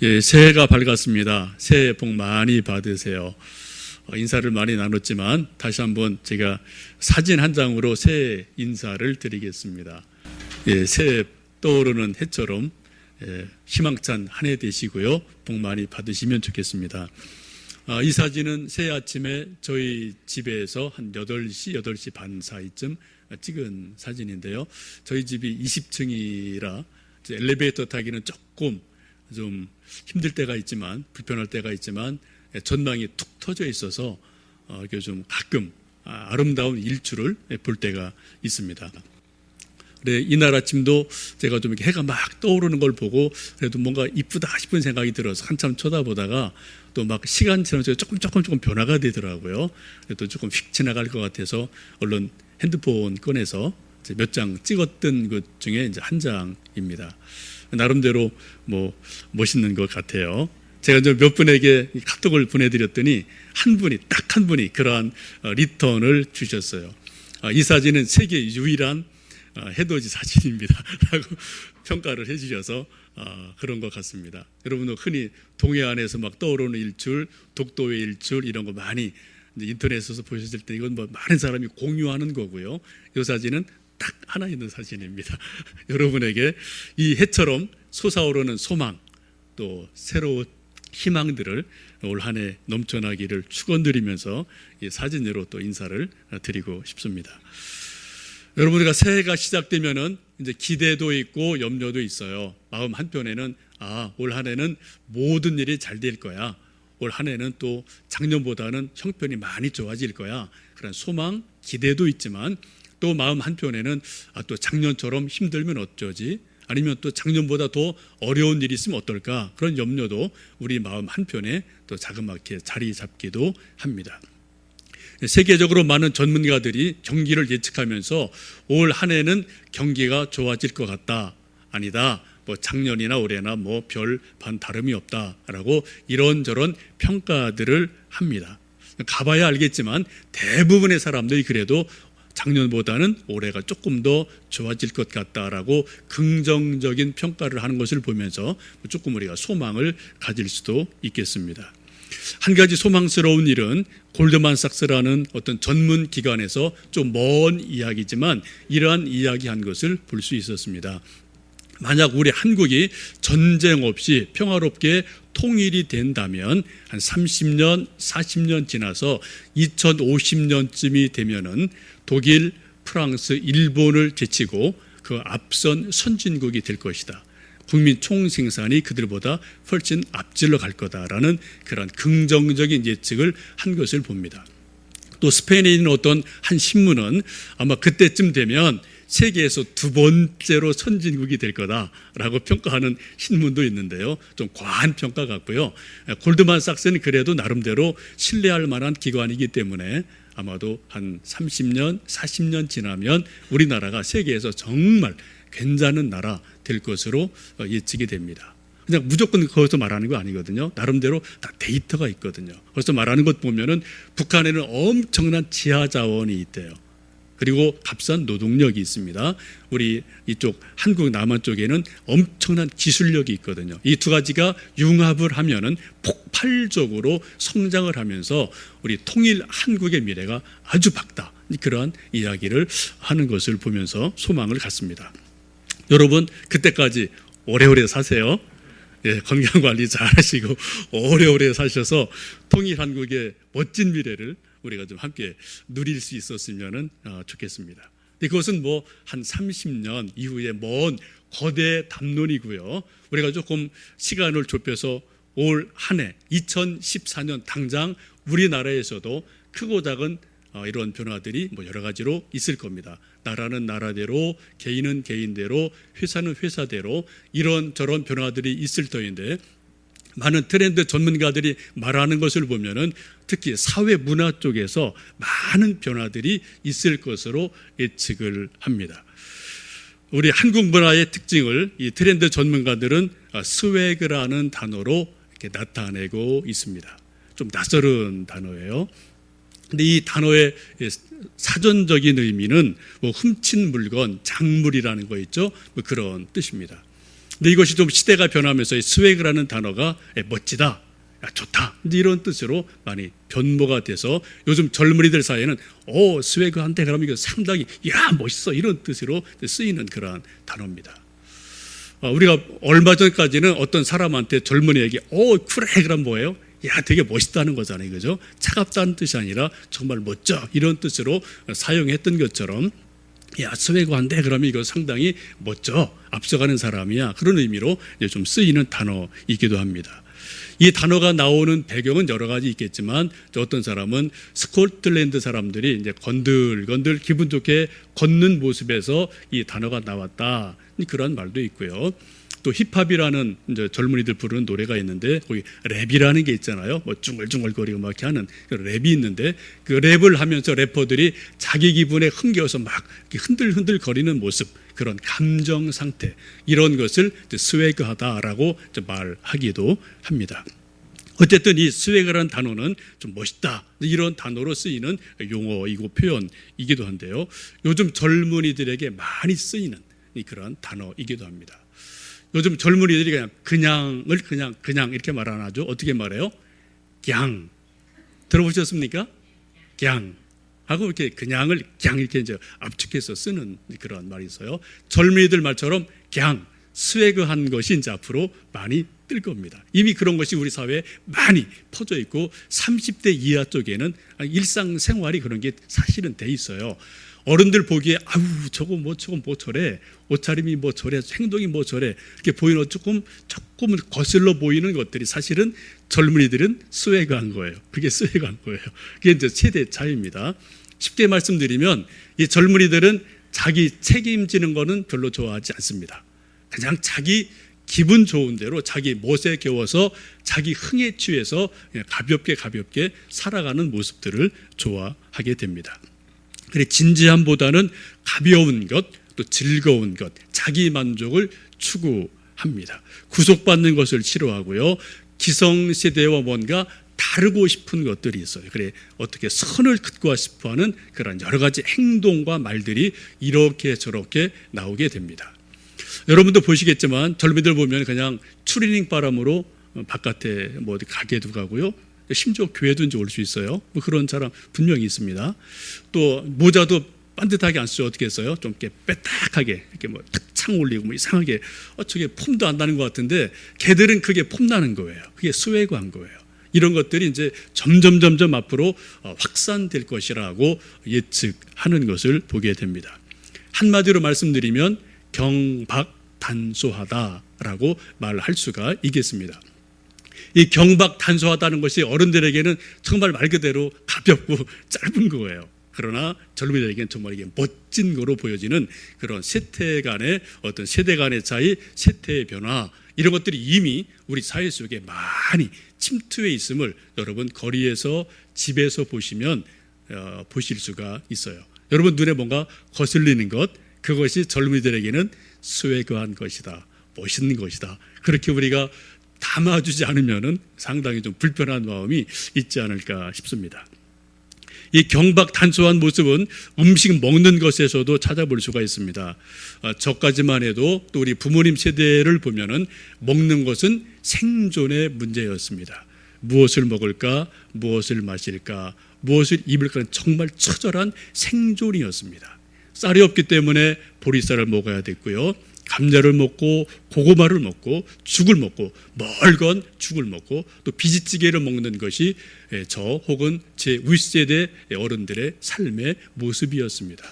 예, 새해가 밝았습니다. 새해 복 많이 받으세요. 인사를 많이 나눴지만 다시 한번 제가 사진 한 장으로 새해 인사를 드리겠습니다. 예, 새해 떠오르는 해처럼 희망찬 한 해 되시고요. 복 많이 받으시면 좋겠습니다. 이 사진은 새해 아침에 저희 집에서 한 8시 반 사이쯤 찍은 사진인데요. 저희 집이 20층이라 엘리베이터 타기는 조금 좀 힘들 때가 있지만, 불편할 때가 있지만 전망이 툭 터져 있어서 이렇게 좀 가끔 아름다운 일출을 볼 때가 있습니다. 그래, 이날 아침도 제가 좀 이렇게 해가 막 떠오르는 걸 보고 그래도 뭔가 이쁘다 싶은 생각이 들어서 한참 쳐다보다가 또 막 시간 지나면서 조금 변화가 되더라고요. 또 조금 휙 지나갈 것 같아서 얼른 핸드폰 꺼내서 몇 장 찍었던 것 중에 이제 한 장입니다. 나름대로 뭐 멋있는 것 같아요. 제가 이제 몇 분에게 카톡을 보내드렸더니 딱 한 분이 그러한 리턴을 주셨어요. 이 사진은 세계 유일한 해돋이 사진입니다 라고 평가를 해주셔서 그런 것 같습니다. 여러분도 흔히 동해안에서 막 떠오르는 일출, 독도의 일출 이런 거 많이 인터넷에서 보셨을 때 이건 뭐 많은 사람이 공유하는 거고요. 이 사진은 딱 하나 있는 사진입니다. 여러분에게 이 해처럼 솟아오르는 소망, 또 새로운 희망들을 올 한 해 넘쳐나기를 축원드리면서 이 사진으로 또 인사를 드리고 싶습니다. 여러분들과 새해가 시작되면은 이제 기대도 있고 염려도 있어요. 마음 한편에는 올 한 해는 모든 일이 잘 될 거야. 올 한 해는 또 작년보다는 형편이 많이 좋아질 거야. 그런 소망, 기대도 있지만 또 마음 한편에는 또 작년처럼 힘들면 어쩌지? 아니면 또 작년보다 더 어려운 일이 있으면 어떨까? 그런 염려도 우리 마음 한편에 또 자그맣게 자리 잡기도 합니다. 세계적으로 많은 전문가들이 경기를 예측하면서 올 한 해는 경기가 좋아질 것 같다. 아니다. 뭐 작년이나 올해나 뭐 별 반 다름이 없다라고 이런저런 평가들을 합니다. 가봐야 알겠지만 대부분의 사람들이 그래도 작년보다는 올해가 조금 더 좋아질 것 같다라고 긍정적인 평가를 하는 것을 보면서 조금 우리가 소망을 가질 수도 있겠습니다. 한 가지 소망스러운 일은 골드만삭스라는 어떤 전문 기관에서 좀 먼 이야기지만 이러한 이야기한 것을 볼 수 있었습니다. 만약 우리 한국이 전쟁 없이 평화롭게 통일이 된다면 한 30년, 40년 지나서 2050년쯤이 되면은 독일, 프랑스, 일본을 제치고 그 앞선 선진국이 될 것이다. 국민 총생산이 그들보다 훨씬 앞질러 갈 거다라는 그런 긍정적인 예측을 한 것을 봅니다. 또 스페인에 있는 어떤 한 신문은 아마 그때쯤 되면 세계에서 두 번째로 선진국이 될 거다라고 평가하는 신문도 있는데요. 좀 과한 평가 같고요. 골드만삭스는 그래도 나름대로 신뢰할 만한 기관이기 때문에 아마도 한 30년, 40년 지나면 우리나라가 세계에서 정말 괜찮은 나라 될 것으로 예측이 됩니다. 그냥 무조건 거기서 말하는 거 아니거든요. 나름대로 다 데이터가 있거든요. 거기서 말하는 것 보면은 북한에는 엄청난 지하 자원이 있대요. 그리고 값싼 노동력이 있습니다. 우리 이쪽 한국 남한 쪽에는 엄청난 기술력이 있거든요. 이 두 가지가 융합을 하면은 폭발적으로 성장을 하면서 우리 통일 한국의 미래가 아주 밝다. 그러한 이야기를 하는 것을 보면서 소망을 갖습니다. 여러분 그때까지 오래오래 사세요. 예, 건강관리 잘 하시고 오래오래 사셔서 통일 한국의 멋진 미래를 우리가 좀 함께 누릴 수 있었으면 좋겠습니다. 그것은 뭐 한 30년 이후에 먼 거대 담론이고요. 우리가 조금 시간을 좁혀서 올 한 해 2014년 당장 우리나라에서도 크고 작은 이런 변화들이 뭐 여러 가지로 있을 겁니다. 나라는 나라대로, 개인은 개인대로, 회사는 회사대로 이런저런 변화들이 있을 터인데 많은 트렌드 전문가들이 말하는 것을 보면은 특히 사회 문화 쪽에서 많은 변화들이 있을 것으로 예측을 합니다. 우리 한국 문화의 특징을 이 트렌드 전문가들은 스웨그라는 단어로 이렇게 나타내고 있습니다. 좀 낯설은 단어예요. 근데 이 단어의 사전적인 의미는 뭐 훔친 물건, 작물이라는 거 있죠. 뭐 그런 뜻입니다. 근데 이것이 좀 시대가 변하면서 이 스웨그라는 단어가 멋지다, 좋다, 이런 뜻으로 많이 변모가 돼서 요즘 젊은이들 사이에는 스웨그한테 그러면 이거 상당히 멋있어, 이런 뜻으로 쓰이는 그러한 단어입니다. 우리가 얼마 전까지는 어떤 사람한테 젊은이에게 그래 그럼 뭐예요? 되게 멋있다는 거잖아요, 그죠? 차갑다는 뜻이 아니라 정말 멋져, 이런 뜻으로 사용했던 것처럼 스웨그한데 그러면 이거 상당히 멋져, 앞서가는 사람이야, 그런 의미로 좀 쓰이는 단어이기도 합니다. 이 단어가 나오는 배경은 여러 가지 있겠지만 어떤 사람은 스코틀랜드 사람들이 이제 건들건들 기분 좋게 걷는 모습에서 이 단어가 나왔다, 그런 말도 있고요. 또 힙합이라는 이제 젊은이들 부르는 노래가 있는데 거기 랩이라는 게 있잖아요. 뭐 중얼중얼거리고 막 이렇게 하는 그 랩이 있는데 그 랩을 하면서 래퍼들이 자기 기분에 흥겨워서 막 흔들흔들 거리는 모습, 그런 감정 상태, 이런 것을 스웨그하다라고 말하기도 합니다. 어쨌든 이 스웨그라는 단어는 좀 멋있다, 이런 단어로 쓰이는 용어이고 표현이기도 한데요. 요즘 젊은이들에게 많이 쓰이는 그런 단어이기도 합니다. 요즘 젊은이들이 그냥을 그냥 이렇게 말 안 하죠. 어떻게 말해요? 갱. 들어보셨습니까? 갱 하고 이렇게 그냥을 갱 이렇게 이제 압축해서 쓰는 그런 말이 있어요. 젊은이들 말처럼 갱, 스웨그한 것이 이제 앞으로 많이 뜰 겁니다. 이미 그런 것이 우리 사회에 많이 퍼져 있고 30대 이하 쪽에는 일상생활이 그런 게 사실은 돼 있어요. 어른들 보기에 저거 뭐 저래, 옷차림이 뭐 저래, 행동이 뭐 저래, 이렇게 보이는 조금 거슬러 보이는 것들이 사실은 젊은이들은 스웨그한 거예요. 그게 스웨그한 거예요. 그게 이제 세대 차이입니다. 쉽게 말씀드리면 이 젊은이들은 자기 책임지는 거는 별로 좋아하지 않습니다. 그냥 자기 기분 좋은 대로 자기 멋에 겨워서 자기 흥에 취해서 가볍게 살아가는 모습들을 좋아하게 됩니다. 그래, 진지함보다는 가벼운 것, 또 즐거운 것, 자기 만족을 추구합니다. 구속받는 것을 싫어하고요. 기성세대와 뭔가 다르고 싶은 것들이 있어요. 그래, 어떻게 선을 긋고 싶어하는 그런 여러 가지 행동과 말들이 이렇게 저렇게 나오게 됩니다. 여러분도 보시겠지만 젊은이들 보면 그냥 추리닝 바람으로 바깥에 뭐 어디 가게도 가고요. 심지어 교회도 이제 올 수 있어요. 뭐 그런 사람 분명히 있습니다. 또 모자도 반듯하게 안 쓰죠. 어떻게 했어요? 좀 이렇게 빼딱하게 이렇게 뭐 탁창 올리고 뭐 이상하게 저게 폼도 안 나는 것 같은데 걔들은 그게 폼 나는 거예요. 그게 스웨그한 거예요. 이런 것들이 이제 점점 앞으로 확산될 것이라고 예측하는 것을 보게 됩니다. 한마디로 말씀드리면 경박단소하다라고 말할 수가 있겠습니다. 이 경박단소하다는 것이 어른들에게는 정말 말 그대로 가볍고 짧은 거예요. 그러나 젊은이들에게는 정말 이게 멋진 거로 보여지는 그런 세대 간의 어떤 세대 간의 차이, 세태의 변화, 이런 것들이 이미 우리 사회 속에 많이 침투해 있음을 여러분 거리에서 집에서 보시면 보실 수가 있어요. 여러분 눈에 뭔가 거슬리는 것, 그것이 젊은이들에게는 스웨그한 것이다, 멋있는 것이다. 그렇게 우리가 담아주지 않으면 상당히 좀 불편한 마음이 있지 않을까 싶습니다. 이 경박단소한 모습은 음식 먹는 것에서도 찾아볼 수가 있습니다. 저까지만 해도 또 우리 부모님 세대를 보면은 먹는 것은 생존의 문제였습니다. 무엇을 먹을까, 무엇을 마실까, 무엇을 입을까는 정말 처절한 생존이었습니다. 쌀이 없기 때문에 보리쌀을 먹어야 됐고요. 감자를 먹고 고구마를 먹고 죽을 먹고 멀건 죽을 먹고 또 비지찌개를 먹는 것이 저 혹은 제 윗세대 어른들의 삶의 모습이었습니다.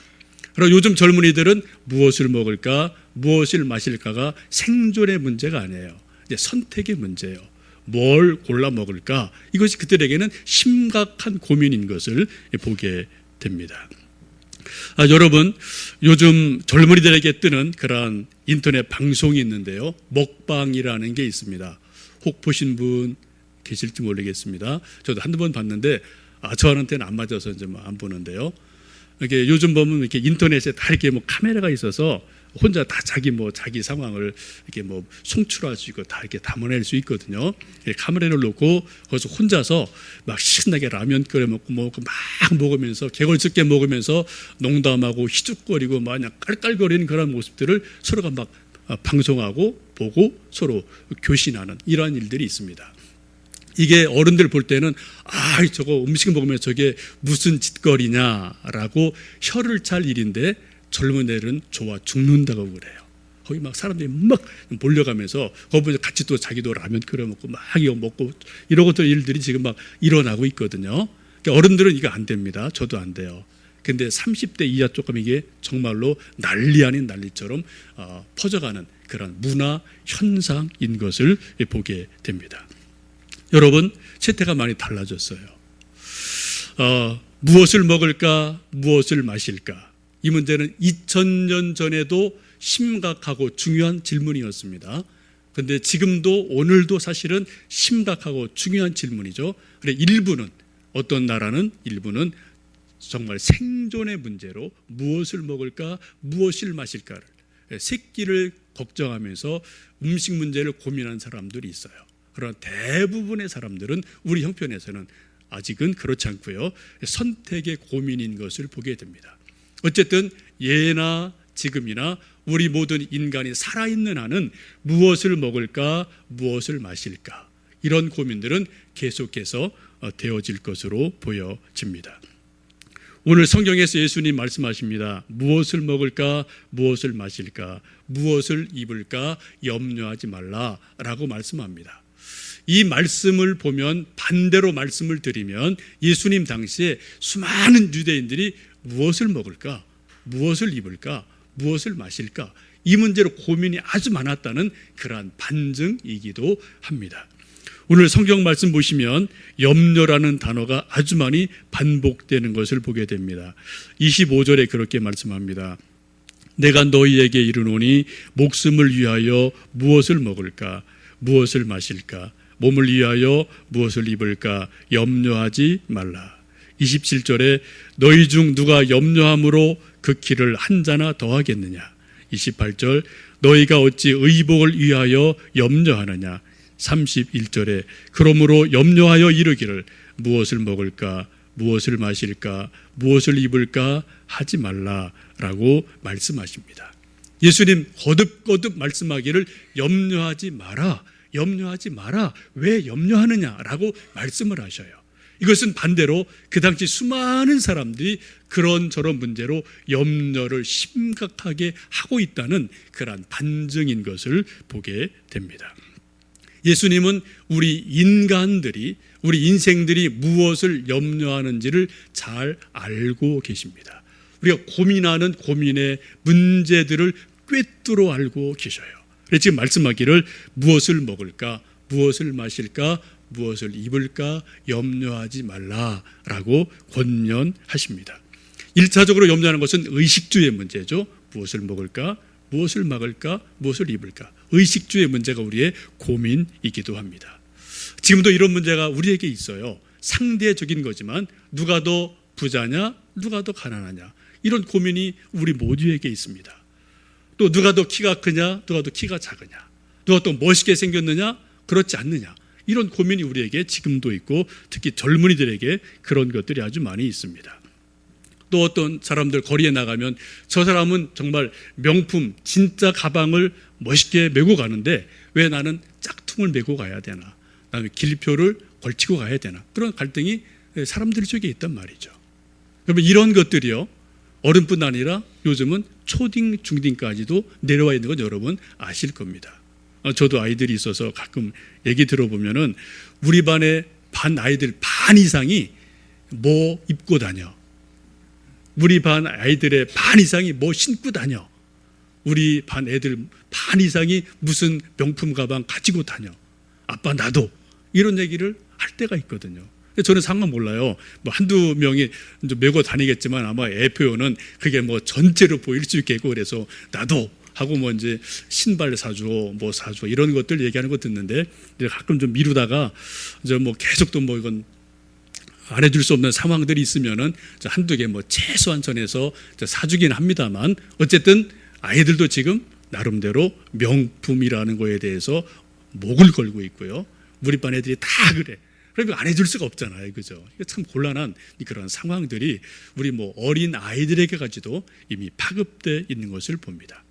그러나 요즘 젊은이들은 무엇을 먹을까, 무엇을 마실까가 생존의 문제가 아니에요. 이제 선택의 문제예요. 뭘 골라 먹을까, 이것이 그들에게는 심각한 고민인 것을 보게 됩니다. 여러분, 요즘 젊은이들에게 뜨는 그러한 인터넷 방송이 있는데요, 먹방이라는 게 있습니다. 혹 보신 분 계실지 모르겠습니다. 저도 한두 번 봤는데 저한테는 안 맞아서 이제 안 보는데요. 이게 요즘 보면 이렇게 인터넷에 다 이렇게 뭐 카메라가 있어서 혼자 다 자기 상황을 이렇게 뭐 송출할 수 있고 다 이렇게 담아낼 수 있거든요. 카메라를 놓고 거기서 혼자서 막 신나게 라면 끓여 먹고 막 먹으면서 개걸스럽게 먹으면서 농담하고 희죽거리고 막 그냥 깔깔거리는 그런 모습들을 서로가 막 방송하고 보고 서로 교신하는 이러한 일들이 있습니다. 이게 어른들 볼 때는 저거 음식 먹으면 저게 무슨 짓거리냐라고 혀를 찰 일인데 젊은 애들은 좋아 죽는다고 그래요. 거기 막 사람들이 막 몰려가면서 거기서 같이 또 자기도 라면 끓여 먹고 막 이거 먹고 이런 것들 일들이 지금 막 일어나고 있거든요. 그러니까 어른들은 이거 안 됩니다. 저도 안 돼요. 근데 30대 이하 조금 이게 정말로 난리 아닌 난리처럼 퍼져가는 그런 문화 현상인 것을 보게 됩니다. 여러분, 세태가 많이 달라졌어요. 무엇을 먹을까, 무엇을 마실까? 이 문제는 2000년 전에도 심각하고 중요한 질문이었습니다. 그런데 지금도 오늘도 사실은 심각하고 중요한 질문이죠. 그래 일부는 어떤 나라는 일부는 정말 생존의 문제로 무엇을 먹을까, 무엇을 마실까를 새끼를 걱정하면서 음식 문제를 고민하는 사람들이 있어요. 그러나 대부분의 사람들은 우리 형편에서는 아직은 그렇지 않고요. 선택의 고민인 것을 보게 됩니다. 어쨌든 예나 지금이나 우리 모든 인간이 살아있는 한은 무엇을 먹을까, 무엇을 마실까 이런 고민들은 계속해서 되어질 것으로 보여집니다. 오늘 성경에서 예수님 말씀하십니다. 무엇을 먹을까, 무엇을 마실까, 무엇을 입을까 염려하지 말라라고 말씀합니다. 이 말씀을 보면 반대로 말씀을 드리면 예수님 당시에 수많은 유대인들이 무엇을 먹을까, 무엇을 입을까, 무엇을 마실까 이 문제로 고민이 아주 많았다는 그러한 반증이기도 합니다. 오늘 성경 말씀 보시면 염려라는 단어가 아주 많이 반복되는 것을 보게 됩니다. 25절에 그렇게 말씀합니다. 내가 너희에게 이르노니 목숨을 위하여 무엇을 먹을까, 무엇을 마실까, 몸을 위하여 무엇을 입을까 염려하지 말라. 27절에 너희 중 누가 염려함으로 그 길을 한 자나 더하겠느냐. 28절 너희가 어찌 의복을 위하여 염려하느냐. 31절에 그러므로 염려하여 이르기를 무엇을 먹을까, 무엇을 마실까, 무엇을 입을까 하지 말라라고 말씀하십니다. 예수님 거듭거듭 말씀하기를 염려하지 마라, 염려하지 마라. 왜 염려하느냐라고 말씀을 하셔요. 이것은 반대로 그 당시 수많은 사람들이 그런저런 문제로 염려를 심각하게 하고 있다는 그러한 반증인 것을 보게 됩니다. 예수님은 우리 인간들이, 우리 인생들이 무엇을 염려하는지를 잘 알고 계십니다. 우리가 고민하는 고민의 문제들을 꿰뚫어 알고 계셔요. 그래서 지금 말씀하기를 무엇을 먹을까, 무엇을 마실까, 무엇을 입을까 염려하지 말라라고 권면하십니다. 1차적으로 염려하는 것은 의식주의 문제죠. 무엇을 먹을까, 무엇을 막을까, 무엇을 입을까. 의식주의 문제가 우리의 고민이기도 합니다. 지금도 이런 문제가 우리에게 있어요. 상대적인 거지만 누가 더 부자냐, 누가 더 가난하냐 이런 고민이 우리 모두에게 있습니다. 또 누가 더 키가 크냐, 누가 더 키가 작으냐, 누가 더 멋있게 생겼느냐, 그렇지 않느냐 이런 고민이 우리에게 지금도 있고 특히 젊은이들에게 그런 것들이 아주 많이 있습니다. 또 어떤 사람들 거리에 나가면 저 사람은 정말 명품 진짜 가방을 멋있게 메고 가는데 왜 나는 짝퉁을 메고 가야 되나, 나는 길표를 걸치고 가야 되나, 그런 갈등이 사람들 속에 있단 말이죠. 그러면 이런 것들이요 어른뿐 아니라 요즘은 초딩 중딩까지도 내려와 있는 건 여러분 아실 겁니다. 저도 아이들이 있어서 가끔 얘기 들어보면은 우리 반의 반 아이들 반 이상이 뭐 입고 다녀, 우리 반 아이들의 반 이상이 뭐 신고 다녀, 우리 반 애들 반 이상이 무슨 명품 가방 가지고 다녀, 아빠 나도, 이런 얘기를 할 때가 있거든요. 저는 상관 몰라요. 뭐 한두 명이 메고 다니겠지만 아마 애표는 그게 뭐 전체로 보일 수 있겠고 그래서 나도 하고 뭐 이제 신발 사줘, 뭐 사줘 이런 것들 얘기하는 거 듣는데 가끔 좀 미루다가 이제 뭐 계속 또 뭐 이건 안 해줄 수 없는 상황들이 있으면은 한두 개 뭐 최소한 선에서 사주긴 합니다만 어쨌든 아이들도 지금 나름대로 명품이라는 거에 대해서 목을 걸고 있고요. 우리 반 애들이 다 그래. 그러니까 안 해줄 수가 없잖아요. 그죠? 이게 참 곤란한 그런 상황들이 우리 뭐 어린 아이들에게까지도 이미 파급돼 있는 것을 봅니다.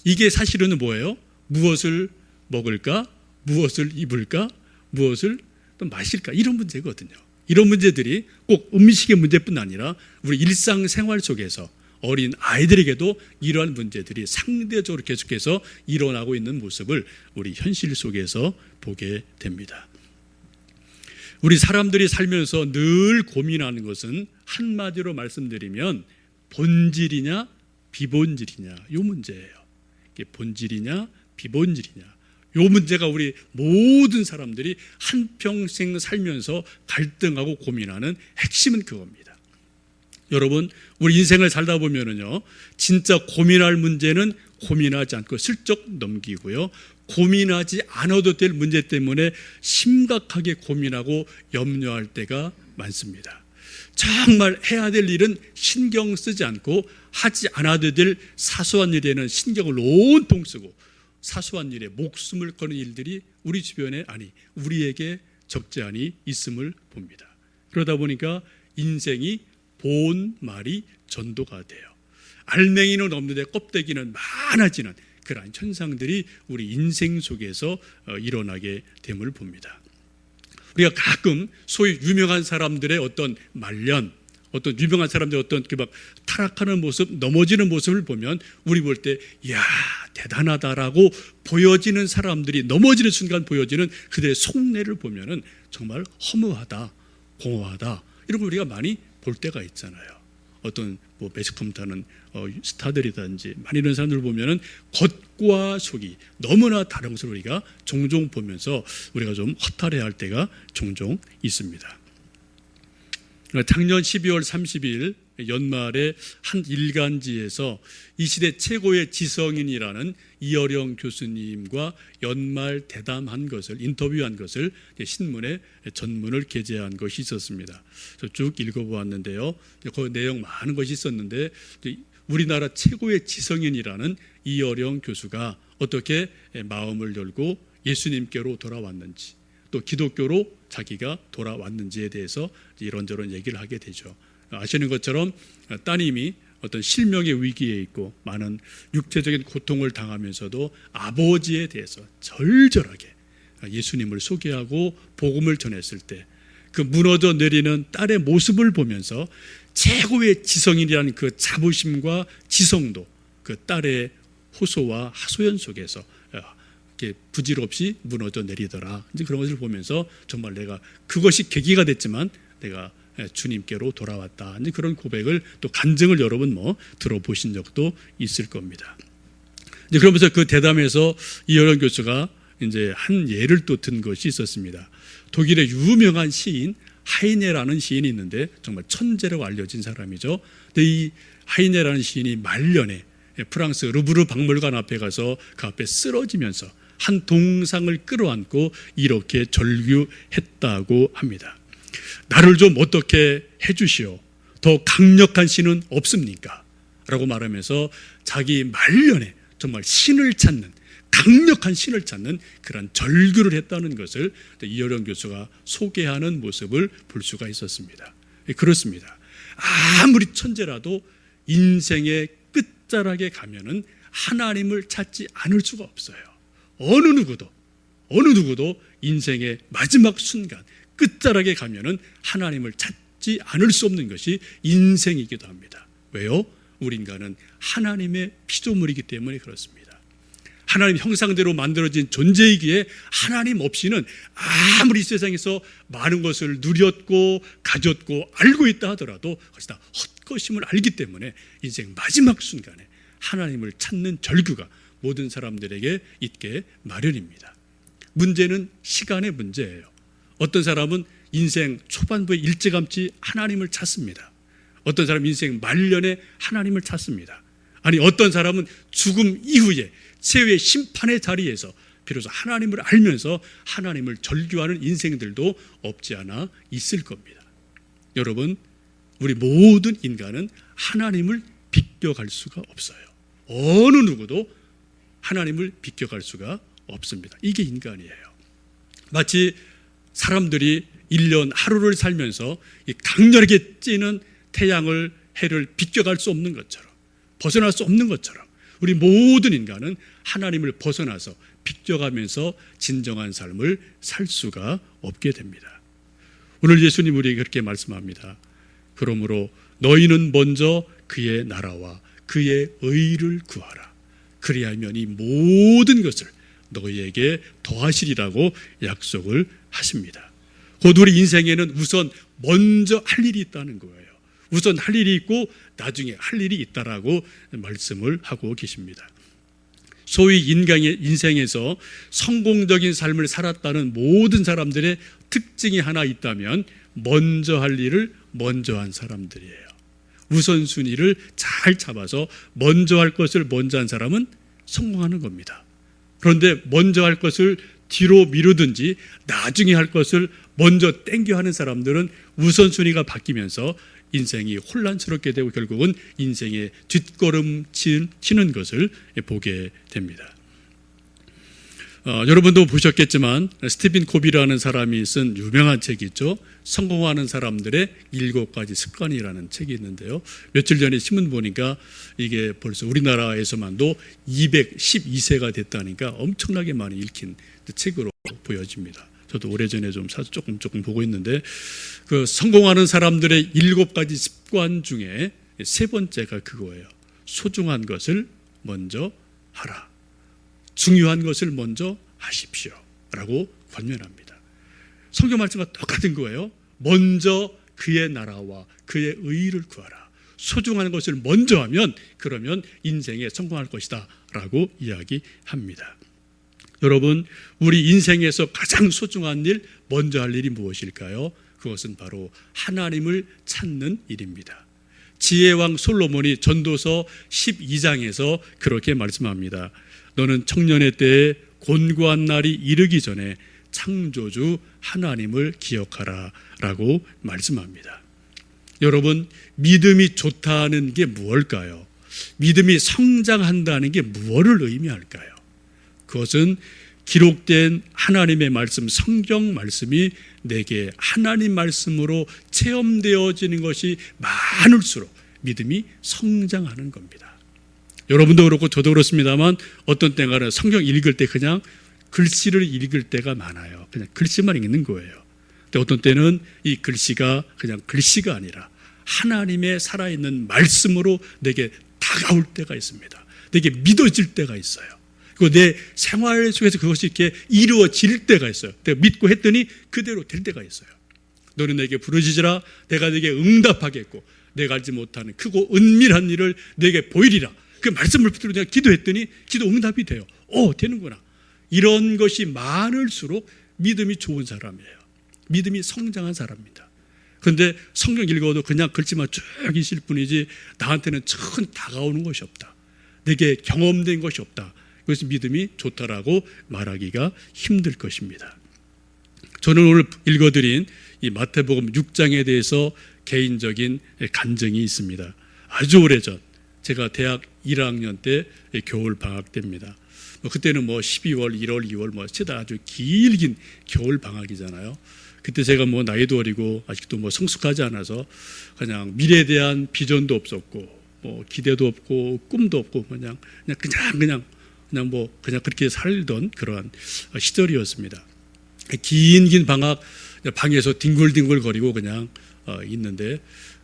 이게 사실은 뭐예요? 무엇을 먹을까? 무엇을 입을까? 무엇을 또 마실까? 이런 문제거든요. 이런 문제들이 꼭 음식의 문제뿐 아니라 우리 일상생활 속에서 어린 아이들에게도 이러한 문제들이 상대적으로 계속해서 일어나고 있는 모습을 우리 현실 속에서 보게 됩니다. 우리 사람들이 살면서 늘 고민하는 것은 한마디로 말씀드리면 본질이냐 비본질이냐 이 문제예요. 이게 본질이냐 비본질이냐 이 문제가 우리 모든 사람들이 한평생 살면서 갈등하고 고민하는 핵심은 그겁니다. 여러분, 우리 인생을 살다 보면은요, 진짜 고민할 문제는 고민하지 않고 슬쩍 넘기고요, 고민하지 않아도 될 문제 때문에 심각하게 고민하고 염려할 때가 많습니다. 정말 해야 될 일은 신경 쓰지 않고 하지 않아도 될 사소한 일에는 신경을 온통 쓰고 사소한 일에 목숨을 거는 일들이 우리 주변에 우리에게 적지 않이 있음을 봅니다. 그러다 보니까 인생이 본말이 전도가 돼요. 알맹이는 없는데 껍데기는 많아지는 그러한 현상들이 우리 인생 속에서 일어나게 됨을 봅니다. 우리가 가끔 소위 유명한 사람들의 어떤 말년, 어떤 유명한 사람들의 어떤 막 타락하는 모습, 넘어지는 모습을 보면 우리 볼 때 이야 대단하다라고 보여지는 사람들이 넘어지는 순간 보여지는 그들의 속내를 보면은 정말 허무하다, 공허하다 이런 걸 우리가 많이 볼 때가 있잖아요. 어떤 매스컴 타는 스타들이든지 많이 이런 사람들을 보면은 겉과 속이 너무나 다른 것을 우리가 종종 보면서 우리가 좀 허탈해할 때가 종종 있습니다. 작년 12월 30일 연말에 한 일간지에서 이 시대 최고의 지성인이라는 이어령 교수님과 연말 대담한 것을 인터뷰한 것을 신문에 전문을 게재한 것이 있었습니다. 쭉 읽어보았는데요. 그 내용 많은 것이 있었는데 우리나라 최고의 지성인이라는 이어령 교수가 어떻게 마음을 열고 예수님께로 돌아왔는지 또 기독교로 자기가 돌아왔는지에 대해서 이런저런 얘기를 하게 되죠. 아시는 것처럼 따님이 어떤 실명의 위기에 있고 많은 육체적인 고통을 당하면서도 아버지에 대해서 절절하게 예수님을 소개하고 복음을 전했을 때 그 무너져 내리는 딸의 모습을 보면서 최고의 지성인이라는 그 자부심과 지성도 그 딸의 호소와 하소연 속에서 부질없이 무너져 내리더라. 이제 그런 것을 보면서 정말 내가 그것이 계기가 됐지만 내가 주님께로 돌아왔다. 이제 그런 고백을 또 간증을 여러분 들어보신 적도 있을 겁니다. 이제 그러면서 그 대담에서 이어령 교수가 이제 한 예를 또 든 것이 있었습니다. 독일의 유명한 시인 하이네라는 시인이 있는데 정말 천재라고 알려진 사람이죠. 근데 이 하이네라는 시인이 말년에 프랑스 루브르 박물관 앞에 가서 그 앞에 쓰러지면서 한 동상을 끌어안고 이렇게 절규했다고 합니다. 나를 좀 어떻게 해주시오. 더 강력한 신은 없습니까? 라고 말하면서 자기 말년에 정말 신을 찾는 강력한 신을 찾는 그런 절규를 했다는 것을 이어령 교수가 소개하는 모습을 볼 수가 있었습니다. 그렇습니다. 아무리 천재라도 인생의 끝자락에 가면은 하나님을 찾지 않을 수가 없어요. 어느 누구도 인생의 마지막 순간 끝자락에 가면은 하나님을 찾지 않을 수 없는 것이 인생이기도 합니다. 왜요? 우리 인간은 하나님의 피조물이기 때문에 그렇습니다. 하나님 형상대로 만들어진 존재이기에 하나님 없이는 아무리 세상에서 많은 것을 누렸고 가졌고 알고 있다 하더라도 그것이 다 헛것임을 알기 때문에 인생 마지막 순간에 하나님을 찾는 절규가 모든 사람들에게 있게 마련입니다. 문제는 시간의 문제예요. 어떤 사람은 인생 초반부에 일찌감치 하나님을 찾습니다. 어떤 사람은 인생 말년에 하나님을 찾습니다. 아니 어떤 사람은 죽음 이후에 최후의 심판의 자리에서 비로소 하나님을 알면서 하나님을 절규하는 인생들도 없지 않아 있을 겁니다. 여러분, 우리 모든 인간은 하나님을 비껴갈 수가 없어요. 어느 누구도 하나님을 비껴갈 수가 없습니다. 이게 인간이에요. 마치 사람들이 1년 하루를 살면서 이 강렬하게 찌는 태양을 해를 비껴갈 수 없는 것처럼 벗어날 수 없는 것처럼 우리 모든 인간은 하나님을 벗어나서 비껴가면서 진정한 삶을 살 수가 없게 됩니다. 오늘 예수님 우리에게 그렇게 말씀합니다. 그러므로 너희는 먼저 그의 나라와 그의 의를 구하라. 그리하면 이 모든 것을 너희에게 더하시리라고 약속을 하십니다. 곧 우리 인생에는 우선 먼저 할 일이 있다는 거예요. 우선 할 일이 있고 나중에 할 일이 있다라고 말씀을 하고 계십니다. 소위 인간의 인생에서 성공적인 삶을 살았다는 모든 사람들의 특징이 하나 있다면 먼저 할 일을 먼저 한 사람들이에요. 우선순위를 잘 잡아서 먼저 할 것을 먼저 한 사람은 성공하는 겁니다. 그런데 먼저 할 것을 뒤로 미루든지 나중에 할 것을 먼저 땡겨 하는 사람들은 우선순위가 바뀌면서 인생이 혼란스럽게 되고 결국은 인생의 뒷걸음 치는 것을 보게 됩니다. 여러분도 보셨겠지만 스티븐 코비라는 사람이 쓴 유명한 책이 있죠. 성공하는 사람들의 7가지 습관이라는 책이 있는데요. 며칠 전에 신문 보니까 이게 벌써 우리나라에서만도 212세가 됐다니까 엄청나게 많이 읽힌 책으로 보여집니다. 저도 오래전에 좀 사서 조금 보고 있는데 그 성공하는 사람들의 7가지 습관 중에 3번째가 그거예요. 소중한 것을 먼저 하라. 중요한 것을 먼저 하십시오 라고 권면합니다. 성경 말씀과 똑같은 거예요. 먼저 그의 나라와 그의 의를 구하라. 소중한 것을 먼저 하면 그러면 인생에 성공할 것이다 라고 이야기합니다. 여러분, 우리 인생에서 가장 소중한 일, 먼저 할 일이 무엇일까요? 그것은 바로 하나님을 찾는 일입니다. 지혜왕 솔로몬이 전도서 12장에서 그렇게 말씀합니다. 너는 청년의 때에 곤고한 날이 이르기 전에 창조주 하나님을 기억하라 라고 말씀합니다. 여러분, 믿음이 좋다는 게 무엇일까요? 믿음이 성장한다는 게 무엇을 의미할까요? 그것은 기록된 하나님의 말씀, 성경 말씀이 내게 하나님 말씀으로 체험되어지는 것이 많을수록 믿음이 성장하는 겁니다. 여러분도 그렇고 저도 그렇습니다만 어떤 때가는 성경 읽을 때 그냥 글씨를 읽을 때가 많아요. 그냥 글씨만 읽는 거예요. 근데 어떤 때는 이 글씨가 그냥 글씨가 아니라 하나님의 살아있는 말씀으로 내게 다가올 때가 있습니다. 내게 믿어질 때가 있어요. 그리고 내 생활 속에서 그것이 이렇게 이루어질 때가 있어요. 내가 믿고 했더니 그대로 될 때가 있어요. 너는 내게 부르짖으라 내가 내게 응답하겠고 내가 알지 못하는 크고 은밀한 일을 내게 보이리라. 그 말씀을 붙들고 내가 기도했더니 기도 응답이 돼요. 되는구나. 이런 것이 많을수록 믿음이 좋은 사람이에요. 믿음이 성장한 사람입니다. 그런데 성경 읽어도 그냥 글씨만 쭉 있을 뿐이지 나한테는 천 다가오는 것이 없다. 내게 경험된 것이 없다. 그래서 믿음이 좋다라고 말하기가 힘들 것입니다. 저는 오늘 읽어드린 이 마태복음 6장에 대해서 개인적인 간증이 있습니다. 아주 오래전 제가 대학 1학년 때 겨울 방학 때입니다. 그때는 12월, 1월, 2월 세다 아주 길긴 겨울 방학이잖아요. 그때 제가 나이도 어리고 아직도 성숙하지 않아서 그냥 미래에 대한 비전도 없었고 기대도 없고 꿈도 없고 그냥 그렇게 살던 그러한 시절이었습니다. 긴 방학 방에서 뒹굴뒹굴 거리고 그냥 있는데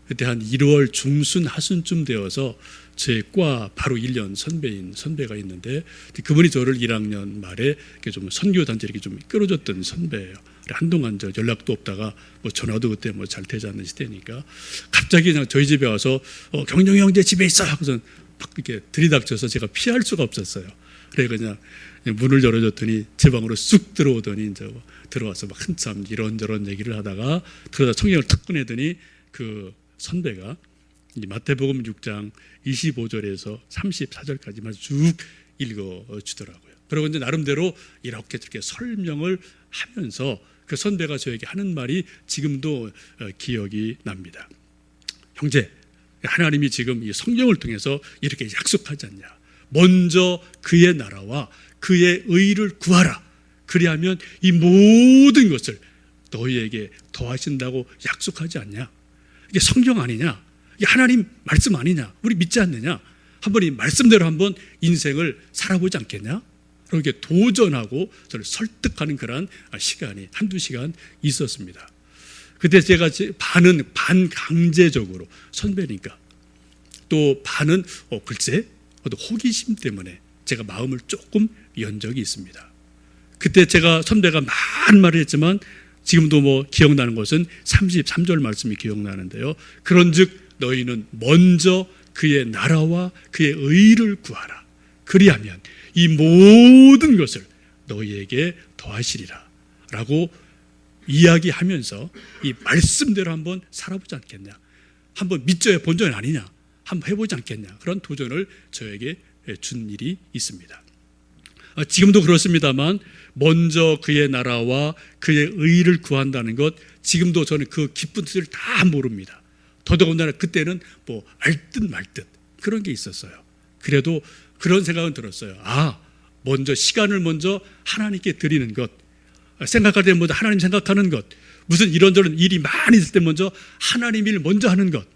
그때 한 1월 중순 하순쯤 되어서 제 과 바로 1년 선배가 있는데 그분이 저를 1학년 말에 좀 선교단체 이렇게 좀 끌어줬던 선배예요. 한동안 연락도 없다가 전화도 그때 잘 되지 않는 시대니까 갑자기 그냥 저희 집에 와서 경정이 형제 집에 있어 하고서 막 이렇게 들이닥쳐서 제가 피할 수가 없었어요. 그래 그냥 문을 열어줬더니 제 방으로 쑥 들어오더니 이제 들어와서 막 한참 이런저런 얘기를 하다가 그러다 성경을 탁 꺼내더니 그 선배가 마태복음 6장 25절에서 34절까지만 쭉 읽어주더라고요. 그리고 이제 나름대로 이렇게 설명을 하면서 그 선배가 저에게 하는 말이 지금도 기억이 납니다. 형제, 하나님이 지금 이 성경을 통해서 이렇게 약속하지 않냐. 먼저 그의 나라와 그의 의를 구하라. 그리하면 이 모든 것을 너희에게 더하신다고 약속하지 않냐. 이게 성경 아니냐. 이게 하나님 말씀 아니냐. 우리 믿지 않느냐. 한번 이 말씀대로 한번 인생을 살아보지 않겠냐? 그렇게 도전하고 저를 설득하는 그런 시간이 한두 시간 있었습니다. 그때 제가 반은 반강제적으로 선배니까, 또 반은 글쎄 호기심 때문에 제가 마음을 조금 연 적이 있습니다. 그때 제가 선배가 많은 말을 했지만 지금도 기억나는 것은 33절 말씀이 기억나는데요. 그런즉 너희는 먼저 그의 나라와 그의 의를 구하라. 그리하면 이 모든 것을 너희에게 더하시리라 라고 이야기하면서 이 말씀대로 한번 살아보지 않겠냐, 한번 믿져야 본전 아니냐, 한번 해보지 않겠냐, 그런 도전을 저에게 준 일이 있습니다. 지금도 그렇습니다만 먼저 그의 나라와 그의 의를 구한다는 것, 지금도 저는 그 깊은 뜻을 다 모릅니다. 더더군다나 그때는 알듯 말듯 그런 게 있었어요. 그래도 그런 생각은 들었어요. 먼저 시간을 먼저 하나님께 드리는 것, 생각할 때 먼저 하나님 생각하는 것, 무슨 이런저런 일이 많이 있을 때 먼저 하나님 일 먼저 하는 것,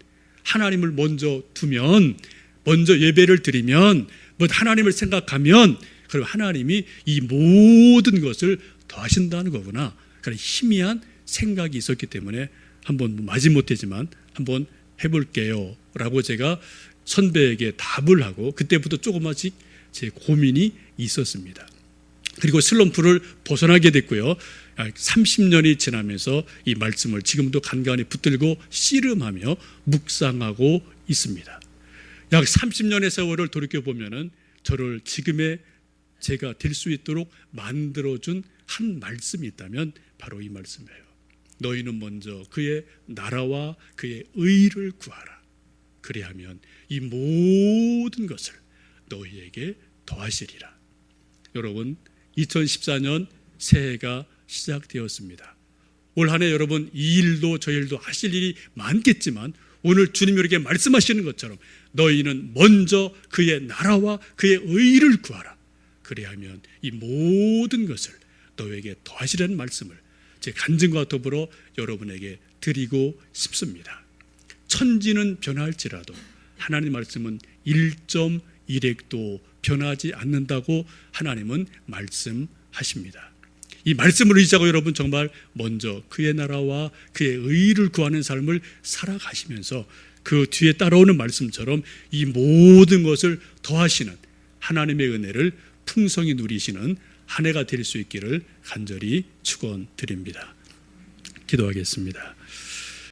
하나님을 먼저 두면, 먼저 예배를 드리면, 하나님을 생각하면, 그럼 하나님이 이 모든 것을 더하신다는 거구나, 그런 희미한 생각이 있었기 때문에 한번 마지못하지만 한번 해볼게요 라고 제가 선배에게 답을 하고, 그때부터 조그마씩 제 고민이 있었습니다. 그리고 슬럼프를 벗어나게 됐고요. 30년이 지나면서 이 말씀을 지금도 간간히 붙들고 씨름하며 묵상하고 있습니다. 약 30년의 세월을 돌이켜보면 저를 지금의 제가 될 수 있도록 만들어준 한 말씀이 있다면 바로 이 말씀이에요. 너희는 먼저 그의 나라와 그의 의를 구하라. 그리하면 이 모든 것을 너희에게 더하시리라. 여러분, 2014년 새해가 시작되었습니다. 올 한 해 여러분 이 일도 저 일도 하실 일이 많겠지만 오늘 주님이 이렇게 말씀하시는 것처럼 너희는 먼저 그의 나라와 그의 의를 구하라. 그리하면 이 모든 것을 너에게 더하시라는 말씀을 제 간증과 더불어 여러분에게 드리고 싶습니다. 천지는 변할지라도 하나님 말씀은 1.1획도 변하지 않는다고 하나님은 말씀하십니다. 이 말씀을 의지하고 여러분 정말 먼저 그의 나라와 그의 의를 구하는 삶을 살아가시면서 그 뒤에 따라오는 말씀처럼 이 모든 것을 더하시는 하나님의 은혜를 풍성히 누리시는 한 해가 될 수 있기를 간절히 축원드립니다. 기도하겠습니다.